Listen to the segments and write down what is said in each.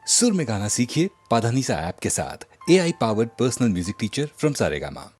सुर में गाना सीखिए पाधानीसा ऐप के साथ। AI powered personal music teacher from Saregama.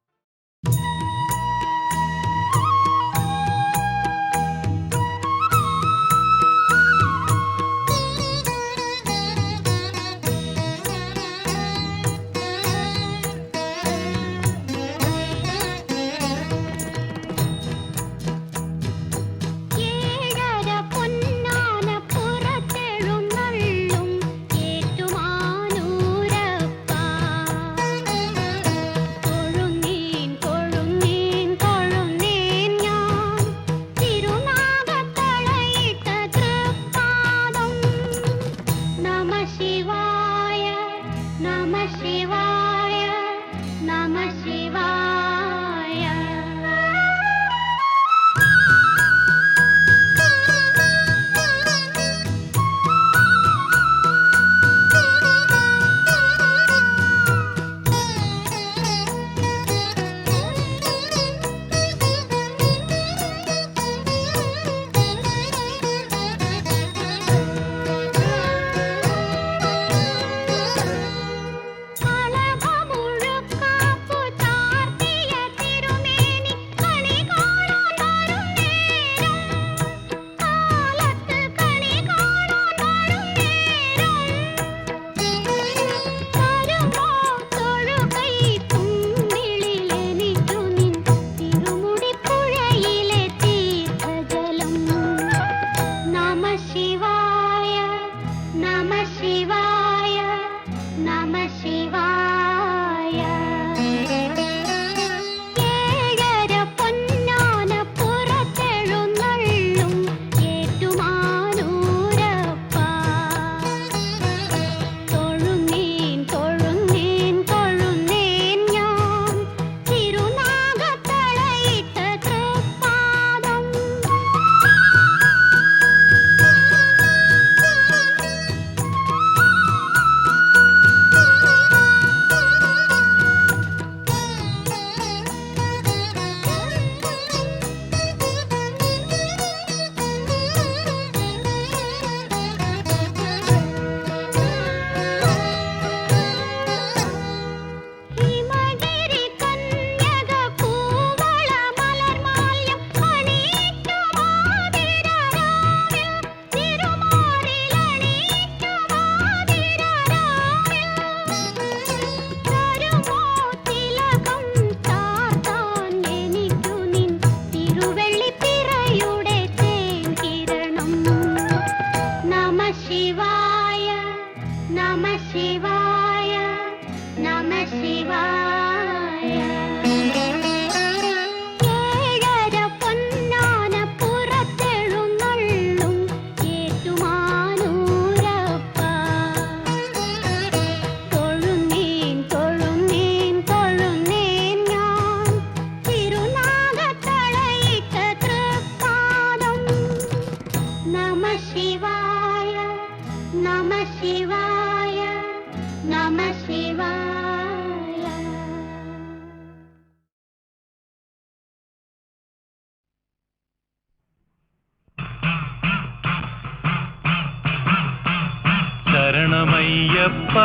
ശരണമയ്യപ്പ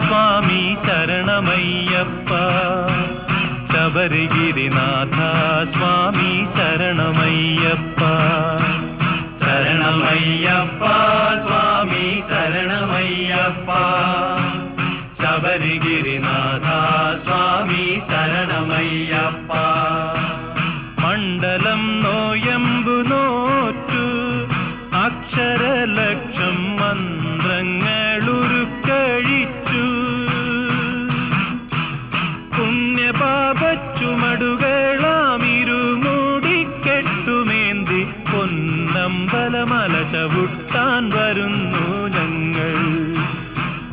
സ്വാമി ശരണമയ്യപ്പ ശബരിഗിരിനാഥ സ്വാമി ശരണമയ്യപ്പ ശരണമയ്യപ്പ സ്വാമി ശരണമയ്യപ്പ ശബരിഗിരിനാഥ സ്വാമി ശരണമയ്യപ്പ മണ്ഡലം നോയമ്പു നോറ്റു അക്ഷരലക്ഷം മന്ത്രങ്ങളുരുക്കഴിച്ചു പുണ്യപാപച്ചുമടുകളാമിരുമൂടിക്കെട്ടുമേന്തി പൊന്നമ്പലമല ചവിട്ടാൻ വരുന്നു ഞങ്ങൾ.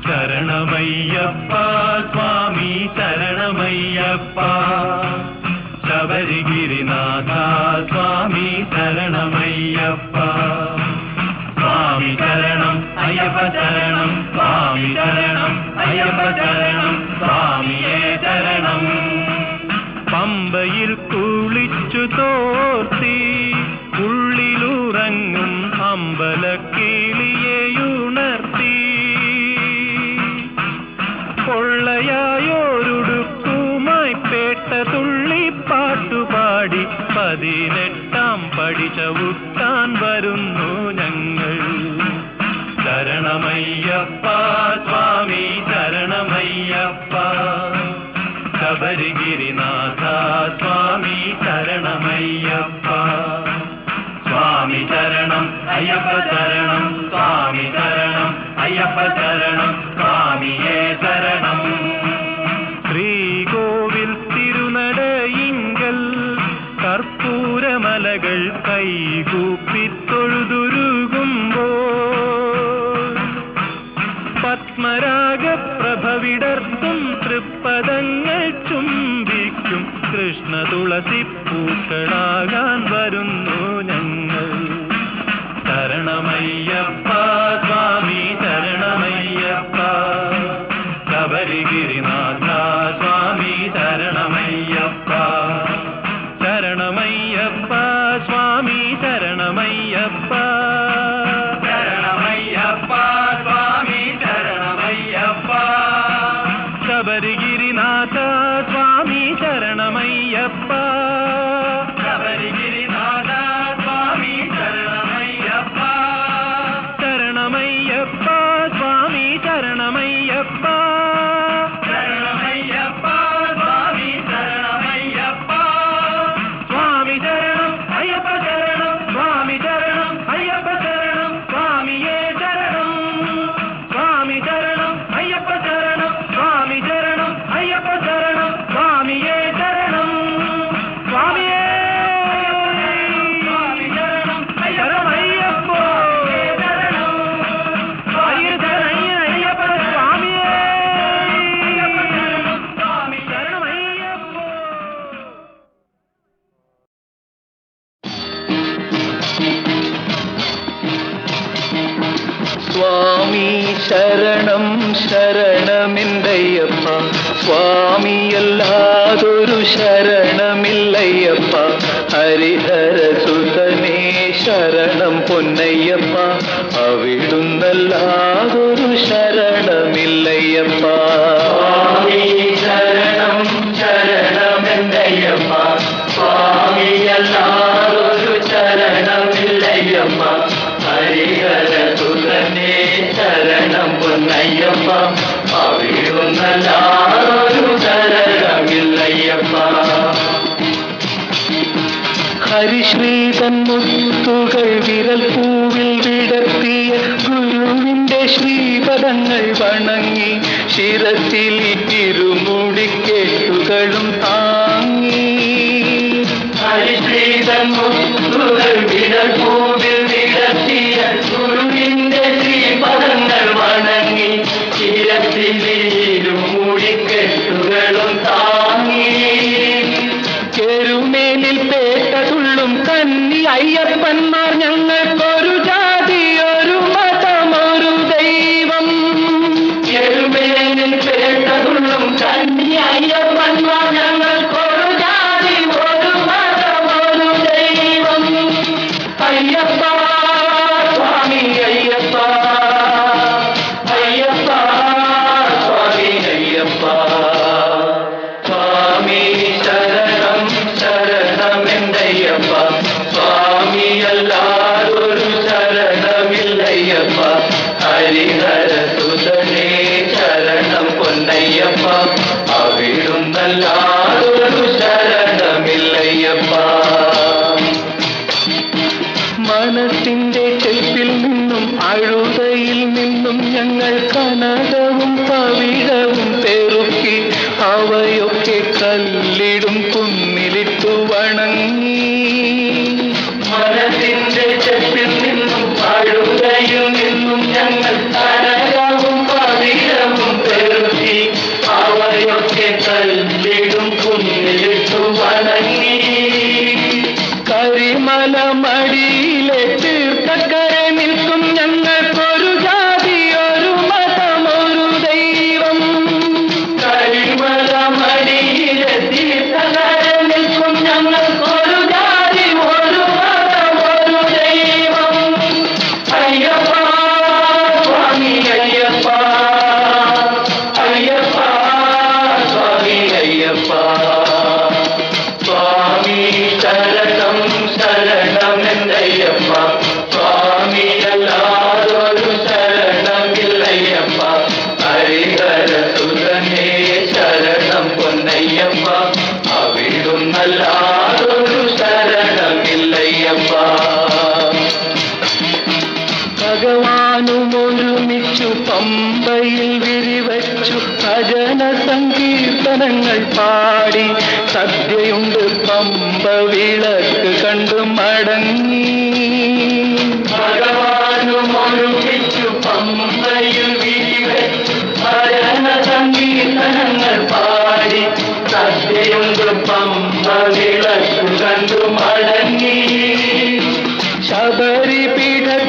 ശരണമയ്യപ്പ സ്വാമി ശരണമയ്യപ്പ ശബരിഗിരിനാഥ സ്വാമി ശരണമയ്യപ്പ സ്വാമി ശരണം അയ്യപ്പ ശരണം സ്വാമി ശരണം അയ്യപ്പ ശരണം സ്വാമിയേ ശരണം. പമ്പയിൽ കുളിച്ചു തോർത്തി ഉള്ളിലുറങ്ങും അമ്പലക്കിളിയെയുണർത്തി 18 പടി ചവിട്ടാൻ വരുന്നു ഞങ്ങൾ. ശരണമയ്യപ്പ സ്വാമി ശരണമയ്യപ്പ, ശബരിഗിരിനാഥ സ്വാമി ശരണമയ്യപ്പ. സ്വാമി ശരണം അയ്യപ്പ ശരണം, സ്വാമി ശരണം അയ്യപ്പ ശരണം, സ്വാമിയേ ശരണം. ശ്രീകോവിൽ തിരുനടയിങ്കൽ കർപ്പൂരമലകൾ കൈകൂപ്പി തൊഴുതുരുകുമ്പോൾ പത്മരാഗപ്രഭവിടർത്തും തൃപ്പദങ്ങൾ ചുംബിക്കും കൃഷ്ണ തുളസി പൂക്കളാകാൻ വരുന്നു ഞങ്ങൾ. ശരണമയ്യപ്പ സ്വാമി ശരണമയ്യപ്പ, ശബരിഗിരിനാഥ സ്വാമി ശരണമയ്യപ്പ. ശരണമയ്യപ്പ സ്വാമി ശരണമയ്യപ്പ, ശരണമയ്യപ്പ സ്വാമി ശരണമയ്യപ്പ. ശബരിഗിരിനാഥ സ്വാമി ശരണമയ്യപ്പ, ശബരിഗിരിനാഥ സ്വാമി ശരണമയ്യപ്പ. ശരണമയ്യപ്പ സ്വാമി ശരണമയ്യപ്പ, ശരണമയ്യപ്പ സ്വാമി ശരണമയ്യപ്പ. സ്വാമി ശരണം അയ്യപ്പ ശരണം, സ്വാമി ശരണം അയ്യപ്പ ശരണം, സ്വാമിയേ ശരണം. സ്വാമി ശരണം അയ്യപ്പ ശരണം, സ്വാമി ശരണം അയ്യപ്പ ശരണം, സ്വാമിയേ ശരണം. സ്വാമിയേ സ്വാമി ശരണം ശരണമയ്യപ്പ ശരണം, അയ്യപ്പ സ്വാമിയേ സ്വാമി ശരണമയ്യപ്പ. സ്വാമി ശരണം ശരണമെന്തയ്യപ്പ, സ്വാമിയല്ലാതൊരു ശരണമില്ലയ്യപ്പ. ഹരിഹരസുതനേ ശരണം പൊന്നയ്യപ്പ, അവിടുന്നല്ലാതൊരു ശരണമില്ലയ്യപ്പ. സ്വാമി ശരണം ശരണമെന്തയ്യപ്പ, സ്വാമിയല്ലാതൊരു ശരണമില്ലയ്യപ്പ. ഹരിഹരസുതനേ ശരണം പൊന്നയ്യപ്പ, അവിടുന്നല്ലാതൊരു ശരണമില്ലയ്യപ്പ. ഹരിശ്രീതൻ മുത്തുകൾ വിരൽ പൂവിൽ വിടർത്തിയ ഗുരുവിന്റെ ശ്രീപദങ്ങൾ വണങ്ങി ശിരസിൽ ഇരുമുടിക്കെട്ടുകളും താങ്ങി. ഹരിശ്രീതൻ മുത്തുകൾ വിരൽ പൂവിൽ വിടർത്തിയ ഗുരുവിന്റെ ശ്രീപദങ്ങൾ വണങ്ങി ശിരസിൽ ഇരുമുടിക്കെട്ടുകളും താങ്ങി. കെരുമേലിൽ പേട്ടതുള്ളും കന്നി അയ്യപ്പന്മാർ ഞങ്ങൾക്കൊരു ജാതി ഒരു മതം ഒരു ദൈവം. കെരുമേലിൽ പേട്ടതുള്ളും കന്നി അയ്യപ്പന്മാർ ഞങ്ങൾക്കൊരു ജാതി ഒരു മതം ഒരു ദൈവം. അയ്യപ്പ സ്വാമി അയ്യപ്പ, അയ്യപ്പ സ്വാമി അയ്യപ്പ. സ്വാമി ശരണം ശരണമെന്തയ്യപ്പ, സ്വാമിയല്ലാതൊരു ശരണമില്ലയ്യപ്പ. ഹരിഹരസുതനേ ശരണം പൊന്നയ്യപ്പ, അവിടുന്നല്ലാതൊരു ശരണമില്ലയ്യപ്പ. മനസ്സിന്റെ ചെപ്പിൽ നിന്നും അഴുതയിൽ നിന്നും ഞങ്ങൾ കനകവും പവിഴവും പെറുക്കി അവയൊക്കെ കല്ലിടും കുന്നിലിട്ടു വണങ്ങി. മനസ്സിന്റെ ചെപ്പിൽ നിന്നും അഴുതയിൽ നിന്നും ഞങ്ങൾ കനകവും പവിഴവും പെറുക്കി അവയൊക്കെ കല്ലിടും കുന്നിലിട്ടു വണങ്ങി. കരിമല മടിയിലെ തീർത്ഥക്കര നിൽക്കും ഞങ്ങൾക്കൊരു ജാതി ഒരു മതം ഒരു ദൈവം. കരിമല മടിയിലെ പമ്പയിൽ വിരിവച്ചു ഭജന സങ്കീർത്തനങ്ങൾ പാടി സദ്യയുണ്ട് പമ്പ വിളക്ക് കണ്ടു മടങ്ങി ഭഗവാനും ഒഴുകിച്ചു പമ്പയിൽ വിരിവച്ചു ഭജന സങ്കീർത്തനങ്ങൾ പാടി സദ്യയുണ്ട് പമ്പ വിളക്ക് കണ്ടു മടങ്ങി ശബരിപീഠത്തിലെത്തി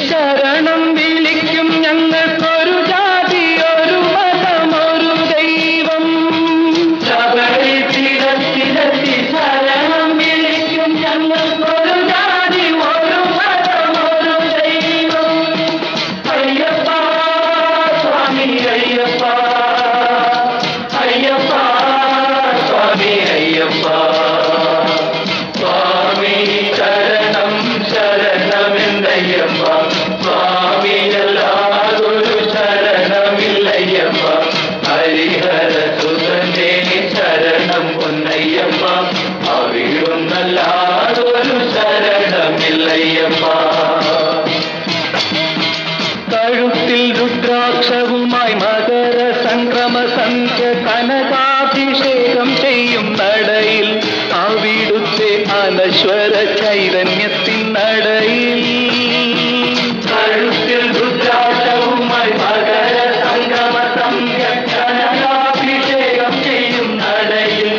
ശരണം വിളിക്കും ഞങ്ങൾക്കൊരു ജാതി ഒരു മതം ഒരു ദൈവം ശബരിപീഠത്തിലെത്തി ശരണം വിളിക്കും ഞങ്ങൾക്കൊരു ജാതി ഒരു മതം ഒരു ദൈവം അയ്യപ്പ സ്വാമി അയ്യപ്പ അയ്യപ്പ സ്വാമി അയ്യപ്പ സ്വാമി ശരണം ശരണമില്ലയ്യപ്പ സ്വാമിയല്ലാതൊരു ശരണമില്ലയ്യപ്പ ഹരിഹര സുതനേ ശരണം പൊന്നയ്യപ്പ അവിടുന്നല്ലാതൊരു ശരണമില്ലയ്യപ്പ കഴുത്തിൽ രുദ്രാക്ഷവുമായി മകര സംക്രമ സന്ധ്യ കനകാഭിഷേകം ചെയ്യും നടയിൽ അവിടുത്തെ അനശ്വര ചൈതന്യത്തിൻ നടയിൽ കഴുത്തിൽ രുദ്രാക്ഷവുമായി മകര സംക്രമ സന്ധ്യ കനകാഭിഷേകം ചെയ്യും നടയിൽ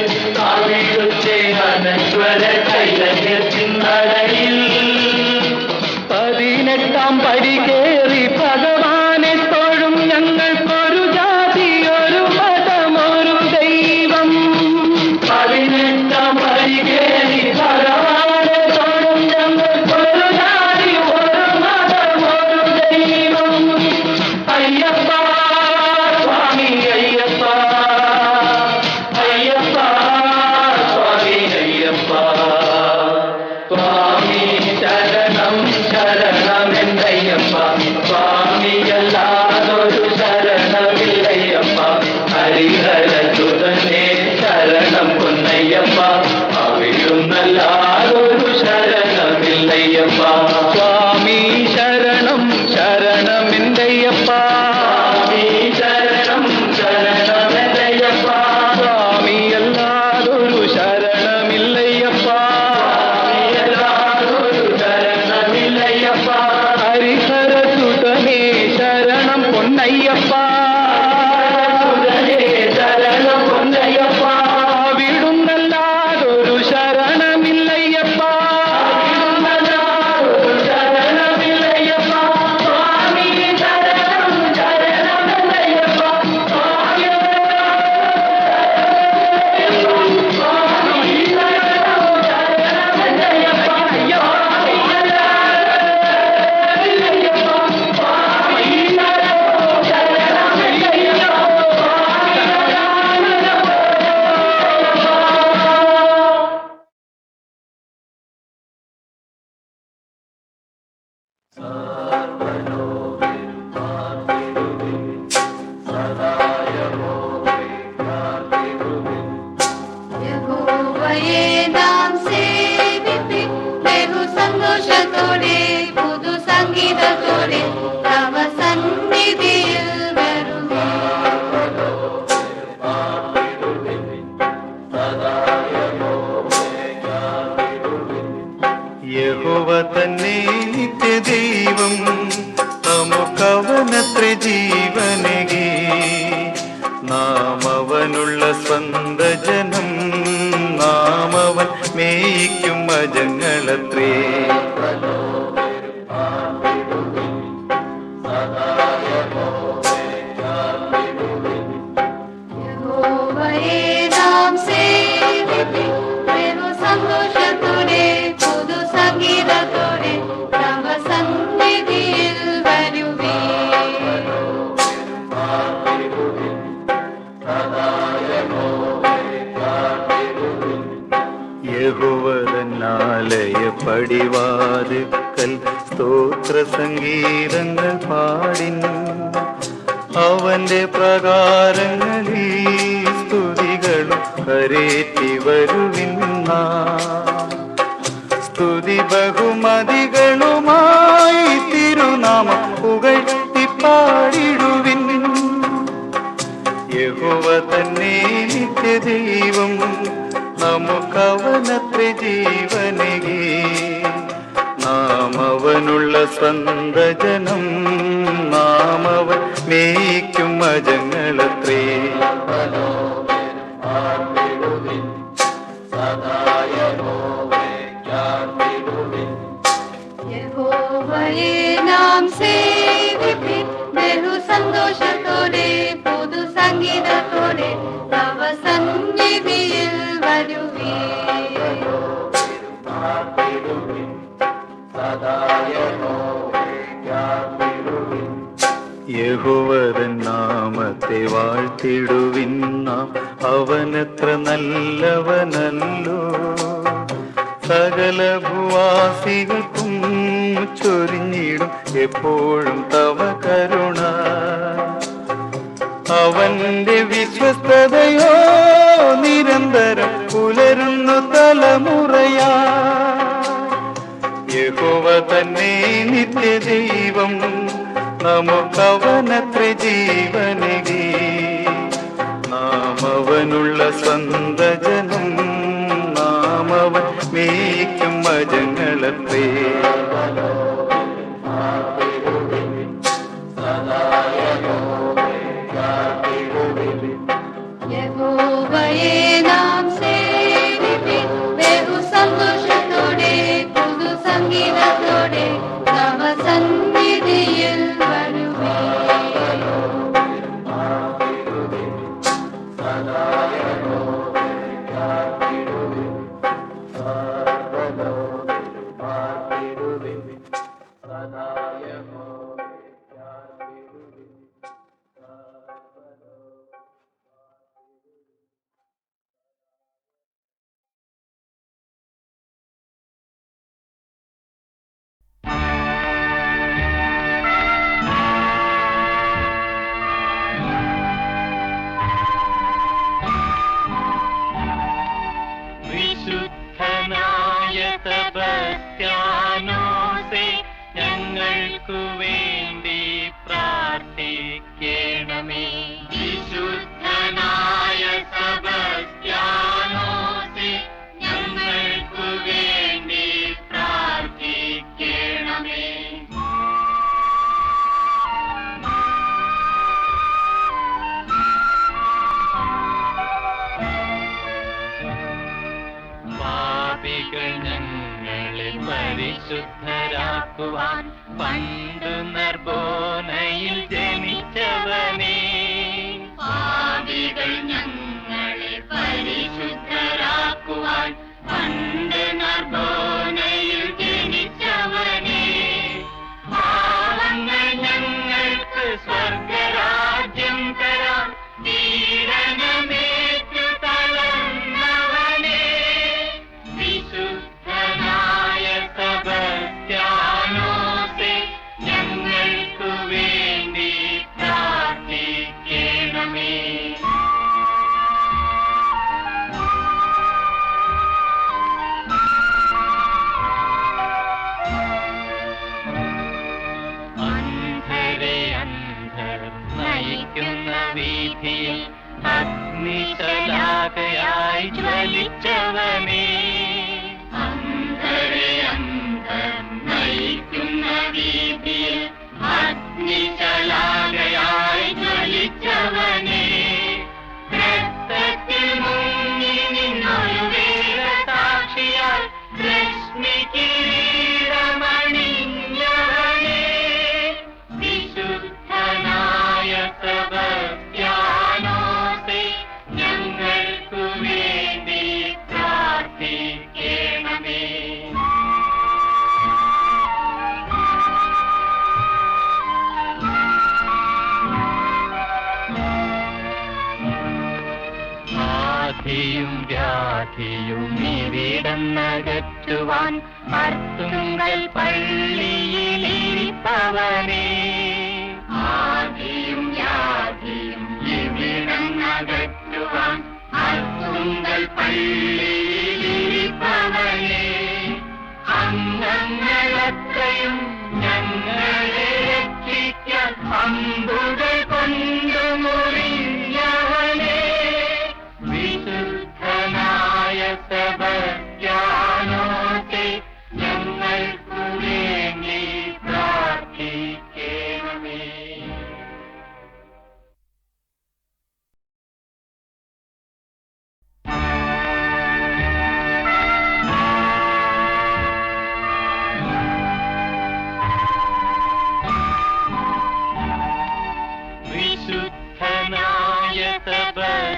അവിടുത്തെ അനശ്വര ചൈതന്യത്തിൻ നടയിൽ 18 പടി കേറി ഭഗവാനെ തൊഴും ഞങ്ങൾക്കൊരു ജാതി ഒരു മതം ഒരു ദൈവം 18 പടി കേറി ഭഗവാനെ തൊഴും ഞങ്ങൾക്കൊരു ജാതി ഒരു മതം ഒരു ദൈവം അയ്യപ്പ സ്വാമി അയ്യപ്പ അയ്യപ്പ സ്വാമി അയ്യപ്പ സ്വാമി ശരണം ശരണമെന്നയ്യപ്പ സ്വാമിയല്ലാതൊരു ശരണമില്ലയ്യപ്പ ഹരിഹര സുതനേ ശരണം പൊന്നയ്യപ്പ അവിടുന്നല്ലാതൊരു ശരണമില്ലയ്യപ്പ സ്വാമി ശരണം ശരണമെന്നയ്യപ്പ സ്വാമി ശരണം ശരണമെന്നയ്യപ്പ സ്വാമിയല്ലാതൊരു ശരണമില്ലയ്യപ്പ ഹരിഹര സുതനേ ശരണം പൊന്നയ്യപ്പ ശരണം പൊന്നയ്യപ്പ അവിടുന്നല്ലാതൊരു ശരണമില്ലയ്യപ്പ ശരണമില്ലയ്യപ്പ സ്വാമി ശരണം ശരണമെന്നയ്യപ്പ യഹോവയെ നാം സേവിപ്പിൻ ബഹുസന്തോഷത്തോടെ പുതുസംഗീതത്തോടെ തവ സന്നിധിയിൽ വരുമേ യഹോവ തന്നെ നിത്യദൈവം നമുക്കവനത്ര ജീവനകി നാം അവനുള്ള സ്വന്ത ജനം നാം അവൻ മേയിക്കും അജങ്ങളത്രേ യഹോവയെ നാം സേവിപ്പിൻ ബഹുസന്തോഷത്തോടെ പുതുസംഗീതത്തോടെ തവ സന്നിധിയിൽ വരുമേ യഹോവനാലയ പടിവാതുക്കൽ സ്തോത്ര സംഗീതങ്ങൾ പാടിൻ അവന്റെ പ്രകാരങ്ങളിൽ സ്തുതികളും കരേറ്റി വരുവിന്ന സ്തുതി ബഹുമതികളുമായി തിരുനാമം പുകഴ്ത്തി പാടിടും തന്നെ നിത്യദൈവം നമുക്കവനത്ര ജീവനകി നാം അവനുള്ള സ്വന്ത ജനം നാം അവൻ മേയ്ക്കും അജങ്ങളത്രേ യഹോവയെ നാം സേവിപ്പിൻ ബഹുസന്തോഷത്തോടെ പുതുസംഗീതത്തോടെ തവ സന്നിധിയിൽ വരുവീൻ. യഹോവതൻ നാമത്തെ വാഴ്ത്തിടുവിൻ നാം അവനത്ര നല്ലവനല്ലോ സകല ഭൂവാസികൾക്കും ചൊരിഞ്ഞിടും എപ്പോഴും തവ കരുണ അവന്റെ വിശ്വസ്തതയോ നിരന്തരം പുലരുന്നു തലമുറയാ യഹോവ തന്നെ നിത്യദൈവം നമുക്കവനത്ര ജീവനകി നാം അവനുള്ള സ്വന്ത ജനം നാം അവൻ മേയ്ക്കും അജങ്ങളത്രേ യഹോവയെ നാം സേവിപ്പിൻ ബഹുസന്തോഷത്തോടെ പുതുസംഗീതത്തോടെ തവ സന്നിധിയിൽ വരുവീൻ. വിശുദ്ധനായ സെബസ്ത്യാനോസേ ഞങ്ങൾക്കു വേണ്ടി പ്രാർത്ഥിക്കണമേ. വിശുദ്ധനായ സെബസ്ത്യാനോസേ ഞങ്ങൾക്കു വേണ്ടി പ്രാർത്ഥിക്കണമേ. പാപികൾ ഞങ്ങളെ പരിശുദ്ധരാക്കുവാൻ പണ്ടു നർബോനയിൽ ജനിച്ചവനേ. പാപികൾ ഞങ്ങളെ പരിശുദ്ധരാക്കുവാൻ പണ്ട് നർബോനയിൽ ജനിച്ചവനേ. പാവങ്ങൾ ഞങ്ങൾക്ക് സ്വർഗരാജ്യം തരാൻ പീഡനമേറ്റു തളർന്നവനേ. വിശുദ്ധനായ സെബസ്ത്യാനോസേ ഞങ്ങൾക്കു വേണ്ടി പ്രാർത്ഥിക്കണമേ. അന്ധരെ അന്ധർ നയിക്കുന്ന വീഥിയിൽ അഗ്നിശലാകയായി ജ്വലിച്ചവനേ. അന്ധരെ അന്ധർ നയിക്കുന്ന വീഥിയിൽ അഗ്നിശലാകയായി ജ്വലിച്ചവനേ. രക്തത്തിൽ മുങ്ങി നിന്നൊരു വേദസാക്ഷിയാൽ രശ്മി കിരീടമണിഞ്ഞവനേ. വിശുദ്ധനായ സെബസ്ത്യാനോസേ ഞങ്ങൾക്കു വേണ്ടി പ്രാർത്ഥിക്കണമേ. ആധിയും വ്യാധിയും ഇവിടന്നകറ്റുവാൻ അർത്തുങ്കൽ പള്ളിയിലിരിപ്പവനേ. ആധിയും വ്യാധിയും ഇവിടന്നകറ്റുവാൻ അർത്തുങ്കൽ പള്ളിയിലിരിപ്പവനേ. അംഗങ്ങളത്രയും ഞങ്ങളെ രക്ഷിക്കാൻ അമ്പുകൾ കൊണ്ടു മുറിഞ്ഞവനേ.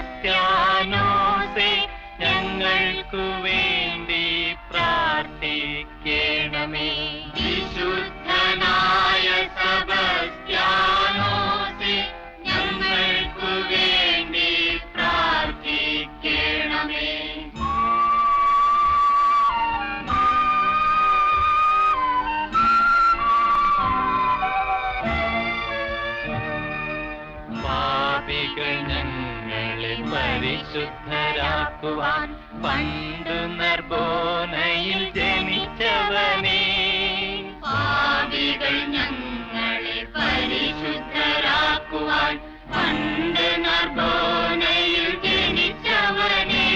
സെബസ്ത്യാനോസേ ഞങ്ങൾക്കു വേണ്ടി പ്രാർത്ഥിക്കണമേ. വിശുദ്ധനായ സെബസ്ത്യാനോസേ ഞങ്ങൾക്കു വേണ്ടി പ്രാർത്ഥിക്കണമേ. പാപികൾ ഞങ്ങളെ പരിശുദ്ധരാക്കുവാൻ പണ്ടു നർബോനയിൽ ജനിച്ചവനേ. പാപികൾ ഞങ്ങളെ പരിശുദ്ധരാക്കുവാൻ പണ്ട് നർബോനയിൽ ജനിച്ചവനേ.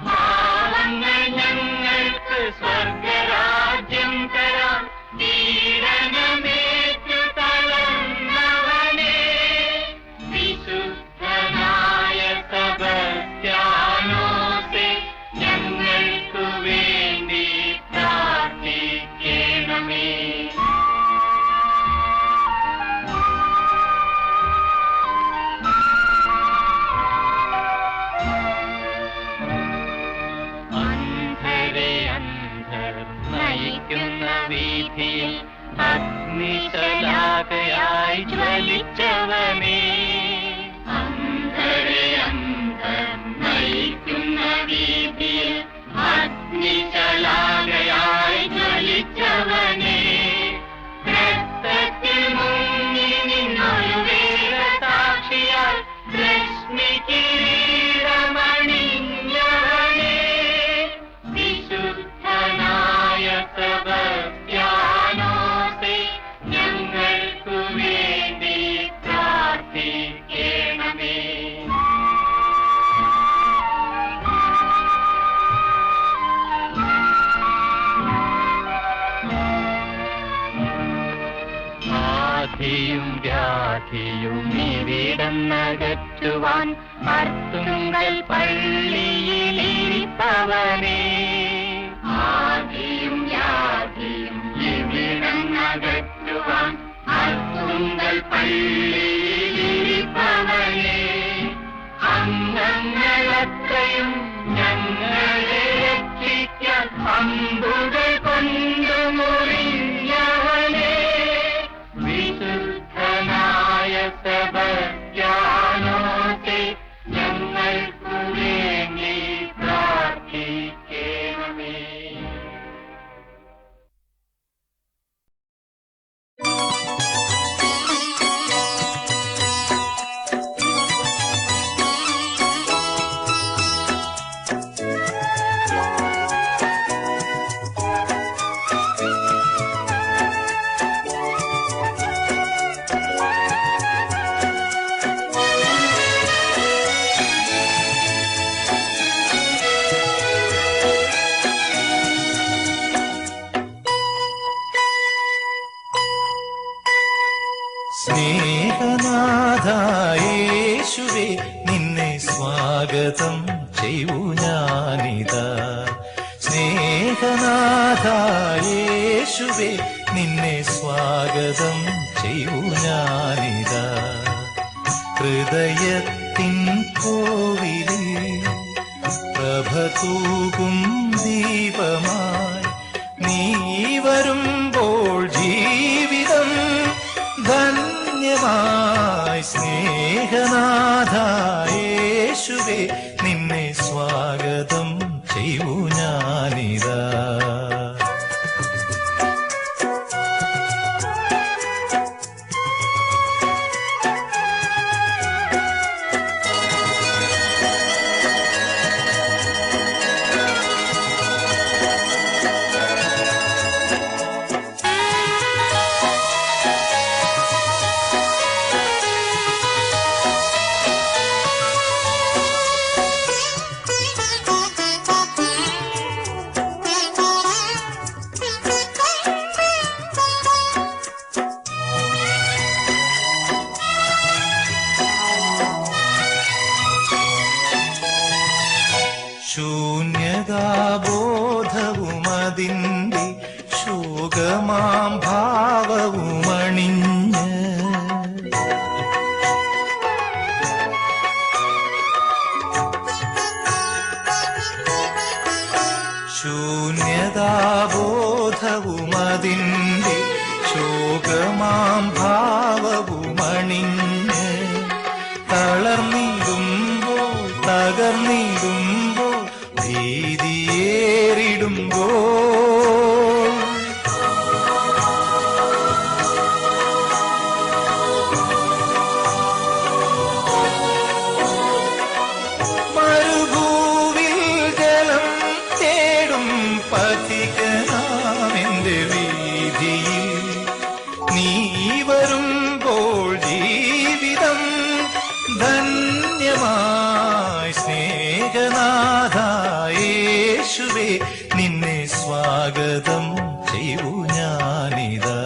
പാവങ്ങൾ ഞങ്ങൾക്ക് സ്വർഗരാജ്യം തരാൻ പീഡനമേറ്റു തളർന്നവനേ. വിശുദ്ധനായ സെബസ്ത്യാനോസേ ഞങ്ങൾക്കു വേണ്ടി പ്രാർത്ഥിക്കണമേ. അന്ധരെ അന്ധർ നയിക്കുന്ന വീഥിയിൽ അഗ്നിശലാകയായി ജ്വലിച്ചവനേ. അന്ധരെ അന്ധർ നയിക്കുന്ന വീഥിയിൽ അഗ്നിശലാകയായി ജ്വലിച്ചവനേ. രക്തത്തിൽ മുങ്ങി നിന്നൊരു വേദസാക്ഷിയാൽ രശ്മി കിരീടമണിഞ്ഞവനേ. വിശുദ്ധനായ സെബസ്ത്യാനോസേ ഞങ്ങൾക്കു വേണ്ടി പ്രാർത്ഥിക്കണമേ. ആധിയും വ്യാധിയും ഇവിടന്നകറ്റുവാൻ അർത്തുങ്കൽ പള്ളിയിലിരിപ്പവനേ. ആധിയും വ്യാധിയും ഇവിടന്നകറ്റുവാൻ അർത്തുങ്കൽ പള്ളിയിലിരിപ്പവനേ. അംഗങ്ങളത്രയും ഞങ്ങളെ രക്ഷിക്കാൻ അമ്പുകൾ കൊണ്ടു മുറിഞ്ഞവനേ. വിശുദ്ധനായ സെബസ്ത്യാനോസേ ഞങ്ങൾക്കു വേണ്ടി പ്രാർത്ഥിക്കണമേ. സ്നേഹനാഥായേശുവേ നിന്നെ സ്വാഗതം ചെയ്യൂ ഞാനിതാ. സ്നേഹനാഥായേശുവേ നിന്നെ സ്വാഗതം ചെയ്യൂ ഞാനിതാ. ഹൃദയത്തിൻ കോവിലിൽ പ്രഭ തൂകും ദീപമായി നീ വരുമ്പോൾ ജീവിതം ധന്യമായി. സ്നേഹനാഥായേശുവേ നിന്നെ സ്വാഗതം ചെയ്യൂ ഞാനിതാ. അതിൻ്റെ ശോകമാം ഭാവവുമണിഞ്ഞ് തളർന്നിടുമ്പോൾ തകർന്നിടുമ്പോൾ ഭീതിയേറിടുമ്പോൾ മരുഭൂവിൽ ജലം തേടും പഥികനാമെന്റെ വീതിയിൽ നീ വരുമ്പോൾ ജീവിതം ധന്യമായി സ്നേഹനാഥ യേശുവേ നിന്നെ സ്വാഗതം ചെയ്യൂ ഞാനിതാ.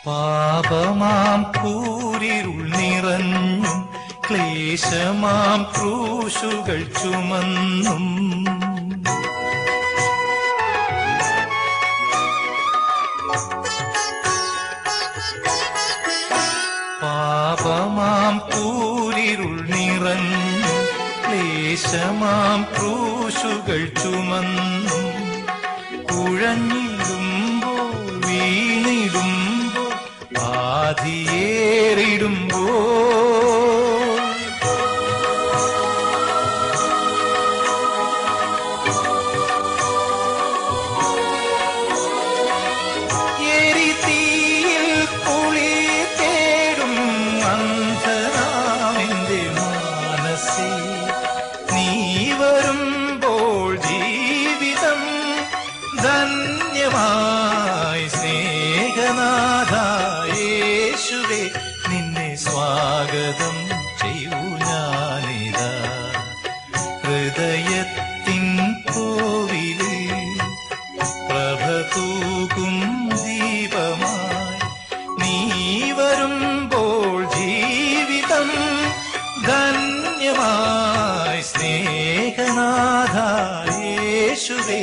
പാപമാം കൂരിരുൾ നിറഞ്ഞും ക്ലേശമാം ക്രൂശുകൾ ചുമന്നും പാപമാം കൂരിരുൾ നിറഞ്ഞും ക്ലേശമാം ക്രൂശുകൾ ചുമന്നും കുഴഞ്ഞിടുമ്പോൾ വീണിടുമ്പോൾ ആധിയേറിടുമ്പോൾ എരിതീയിൽ കുളിർ തേടും അന്ധനാമെന്റെ മാനസേ നീ വരുമ്പോൾ ജീവിതം ധന്യമായി സ്നേഹനാഥ യേശുവേ നിന്നെ സ്വാഗതം ചെയ്യൂ ഞാനിതാ. ഹൃദയത്തിൻ കോവിലിൽ പ്രഭ തൂകും ദീപമായി നീ വരുമ്പോൾ ജീവിതം ധന്യമായി സ്നേഹനാഥ യേശുവേ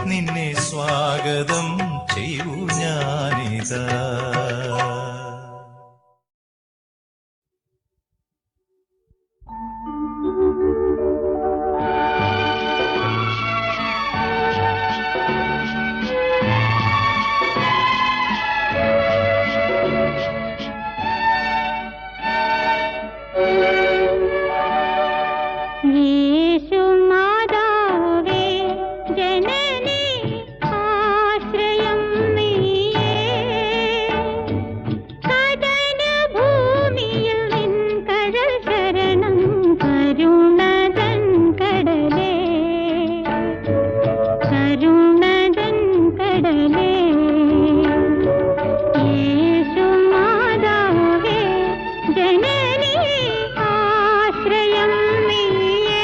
നിന്നെ സ്വാഗതം ചെയ്യൂ ഞാനിതാ. യേശുമാതാവേ ജനനീ ആശ്രയം നീയേ, കടനഭൂമിയിൽ നിൻ കടൽ ശരണം കരുണതൻ കടലേ, കരുണതൻ കടലേ. യേശുമാതാവേ ജനനീ ആശ്രയം നീയേ,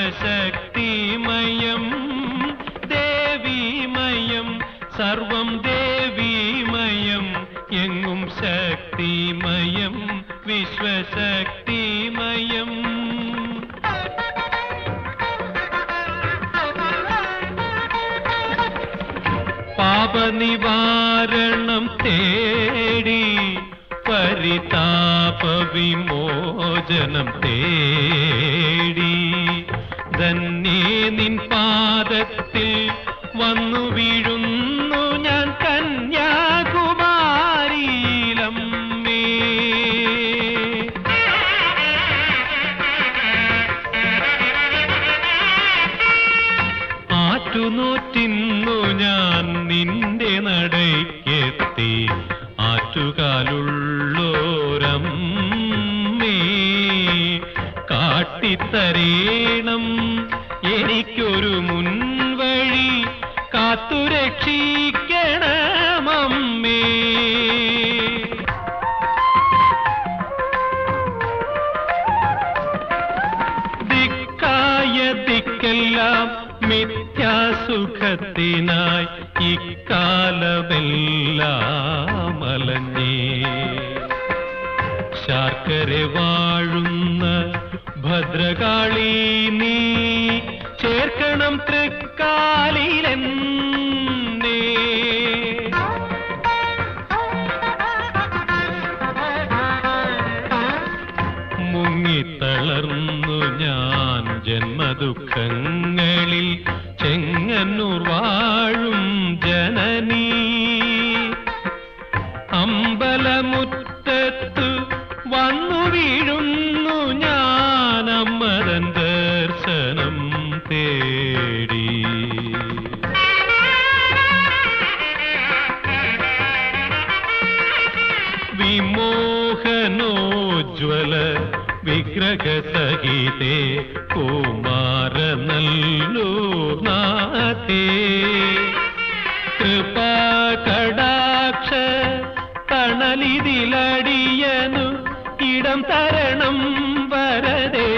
വിശ്വശക്തിമയം ദേവീമയം സർവം ദേവീമയം എങ്ങും ശക്തിമയം വിശ്വശക്തിമയം പാപനിവാരണം തേടി പരിതാപ വിമോചനം തേടി ധന്യേ നിൻ പാദത്തിൽ വന്നു വീഴുന്നു ഞാൻ കന്യാകുമാരിയിലമ്മേ. ആറ്റുനോറ്റിന്നു ഞാൻ നിന്റെ നടയ്ക്കെത്തി ആറ്റുകാലുള്ളോരമ്മേ കാട്ടിത്തരേണം എനിക്കൊരു മുൻവഴി കാത്തുരക്ഷിക്കണമമ്മേ. ദിക്കായ ദിക്കെല്ലാം മിഥ്യാസുഖത്തിനായി ഇക്കാലമെല്ലാം അലഞ്ഞേ ശാർക്കര വാഴുന്ന ഭദ്രകാളി നീ ചേർക്കണം തൃക്കാലിലെന്നേ. മുങ്ങിത്തളർന്നു ഞാൻ ജന്മദുഃഖങ്ങളിൽ ചെങ്ങന്നൂർ വാഴും ജനനീ അമ്പലമുറ്റത്തു വന്നു വീഴുന്നു ഞാൻ അമ്മതൻ ദർശനം തേടി. വിമോഹനോജ്വല വിഗ്രഹസഹിതേ കുമാരനല്ലൂർ നാഥേ കൃപാകടാക്ഷ തണലിതിലടിയനു ഇടം തരണം വരദേ.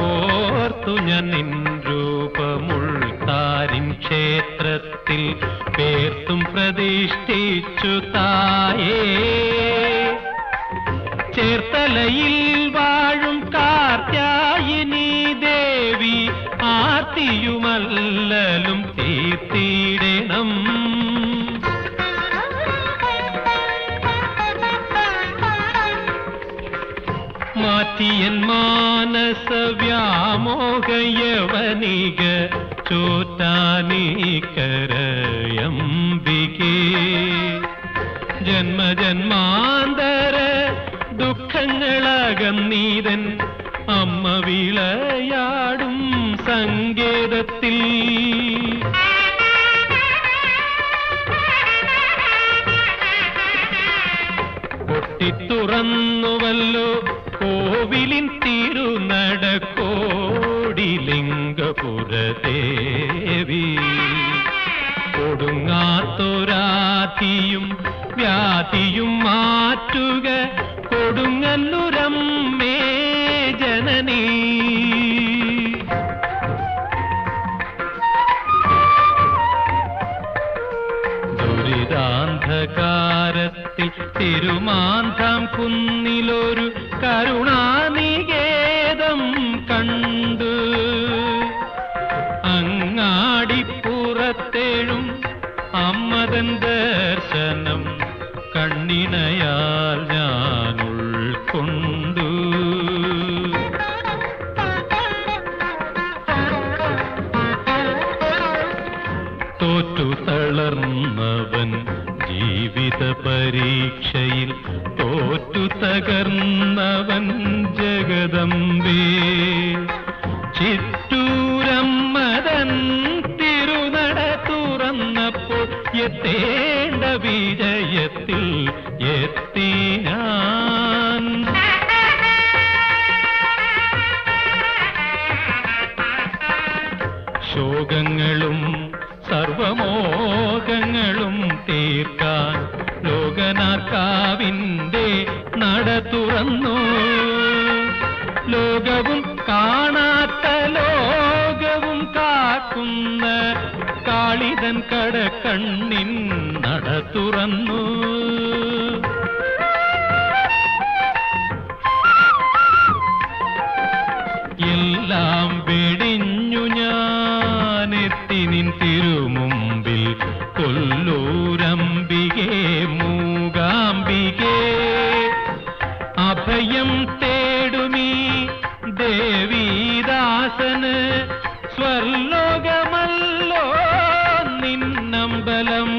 ഓർത്തു ഞാൻ നിൻ രൂപമുൾത്താരിൻ ക്ഷേത്രത്തിൽ പേർത്തും പ്രതിഷ്ഠിച്ചു തായേ ചേർത്തലയിൽ വാഴും കാർത്യായിനി ദേവി ആർത്തിയുമല്ലലും തീർത്തിടണം. മാറ്റിയൻ മാനസ വ്യാമോഹയവനിക ചോറ്റാനീകരയംബികേ ജന്മജന്മാന്തര ദുഃഖങ്ങളകന്നീതൻ അമ്മ വിളയാടും സങ്കേതത്തിൽ. പൊട്ടിത്തുറന്നുവല്ലോ കോവിലിൻ തിരുനടക്കോടിലിംഗപുരദേവി കൊടുങ്ങാത്തൊരാധിയും വ്യാധിയും മാറ്റുക കൊടുങ്ങല്ലൂരമ്മേ ജനനീ. ദുരിതാന്ധകാരത്തിൽ തിരുമാന്താം കുന്നിലൊരു കരുണാനികേതം കണ്ടു അങ്ങാടിപ്പുറത്തേഴും അമ്മതൻ ദർശനം കണ്ണിനയാൽ ഞാൻ ഉൾക്കൊണ്ടു. തോറ്റു തളർന്നവൻ ജീവിത പരീക്ഷയിൽ തോറ്റു തകർന്നവൻ ജഗദംബേ ചിറ്റൂരമ്മതൻ തിരുനട തുറന്നപ്പോൾ എത്തേണ്ട വിജയത്തിൽ എത്തി ഞാൻ. ശോകങ്ങളും സർവമോഹങ്ങളും തീർക്കാൻ ലോകനാക്കാ തുറന്നു. ലോകവും കാണാത്ത ലോകവും കാക്കുന്ന കാളിതൻ കടക്കണ്ണിൻ നട തുറന്നു. എല്ലാം വെടിഞ്ഞു ഞാനെത്തി നിൻ തിരുമുമ്പിൽ കൊല്ലൂരംബികേ മൂകാംബികേ. അഭയം തേടുമീ ദേവീദാസന് സ്വർലോകമല്ലോ നിന്നമ്പലം.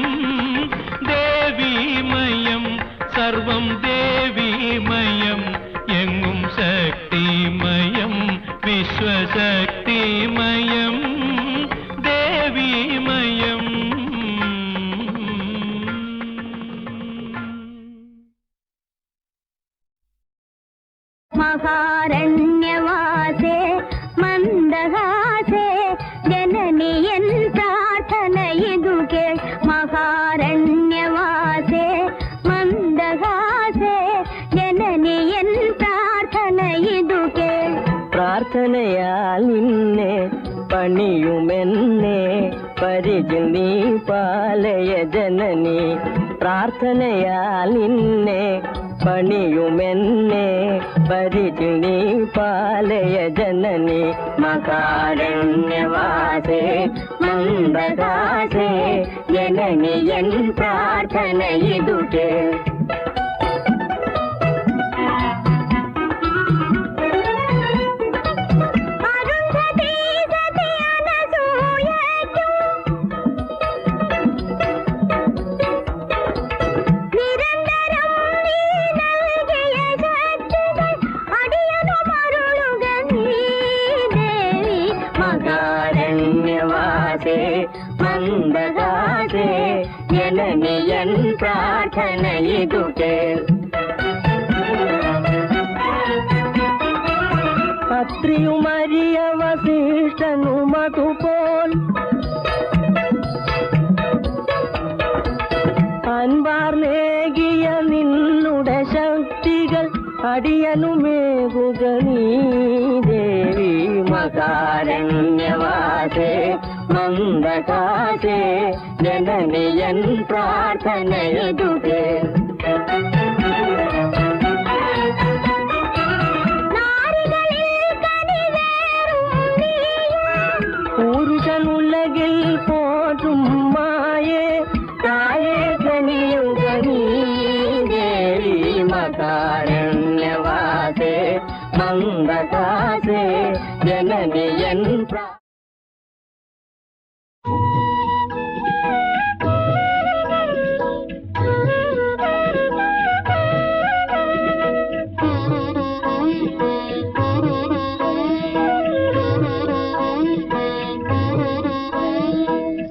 ദേവീമയം സർവം ദേവീമയം എങ്ങും ശക്തിമയം വിശ്വശക്തിമയം ദേവീമയം. മഹാരണ്യവാസേ മന്ദഹാസേ ജനനിയൻ പ്രാർത്ഥന ഇതു കേൾ. മഹാരണ്യവാസേ മന്ദഹാസേ ജനനിയൻ പ്രാർത്ഥന ഇതു കേൾ. പ്രാർത്ഥനയാൽ നിന്നെ പണിയുമെന്നെ പരിചിൽ നീ പാലയ ജനനി. പ്രാർത്ഥനയാൽ നിന്നെ പണിയുമെന്നെ പരിചിൽ നീ പാലയ ജനനി. മകാരണ്യവാസേ മന്ദദാസേ ജനനിയൻ പ്രാർത്ഥന ഇതു കേൾ. മന്ദദാസേ ജനനിയൻ പ്രാർത്ഥന ഇതു കേൾ. അത്രിയുമരിയ വസിഷ്ഠനുമതുപോൽ അൻപാർന്നേകിയ നിന്നുടെ ശക്തികൾ അടിയനുമേകുക നീ ദേവി. മകാരണ്യവാസേ മന്ദദാസേ ജനനിയൻ പ്രാർത്ഥന ഇതു കേൾ. പുരുഷനുലകിൽ പോറ്റും മായേ തായേ കനിയുക നീ ദേവി. മകാരണ്യവാസേ മന്ദദാസേ ജനനിയൻ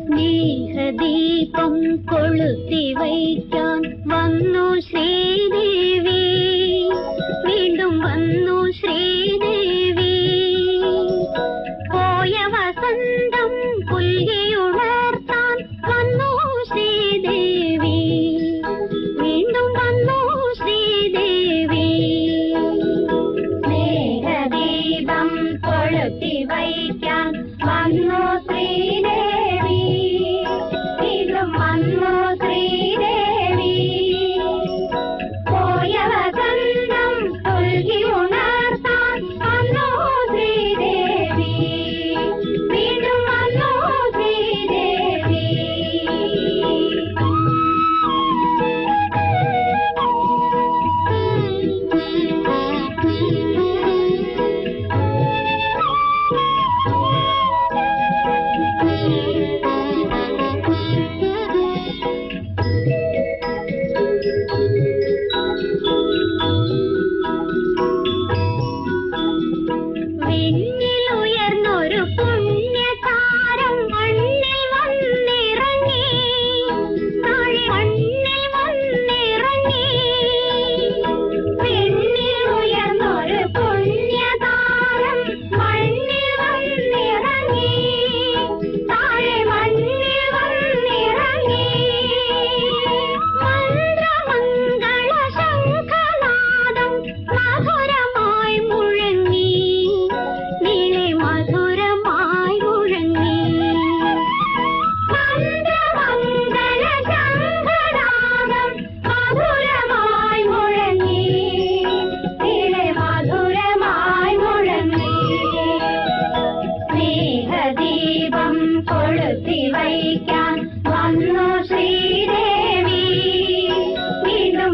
സ്നേഹദീപം കൊളുത്തി വയ്ക്കാൻ വന്നു ശ്രീദേവി, വീണ്ടും വന്നു ശ്രീദേവി. പോയ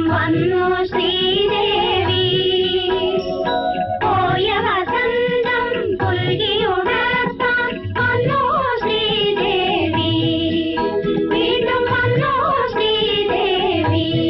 വന്നു ശ്രീദേവി. പോയ വസന്തം പുൽകിയുണർത്താൻ വന്നു ശ്രീദേവി. വീണ്ടും വന്നു ശ്രീദേവി.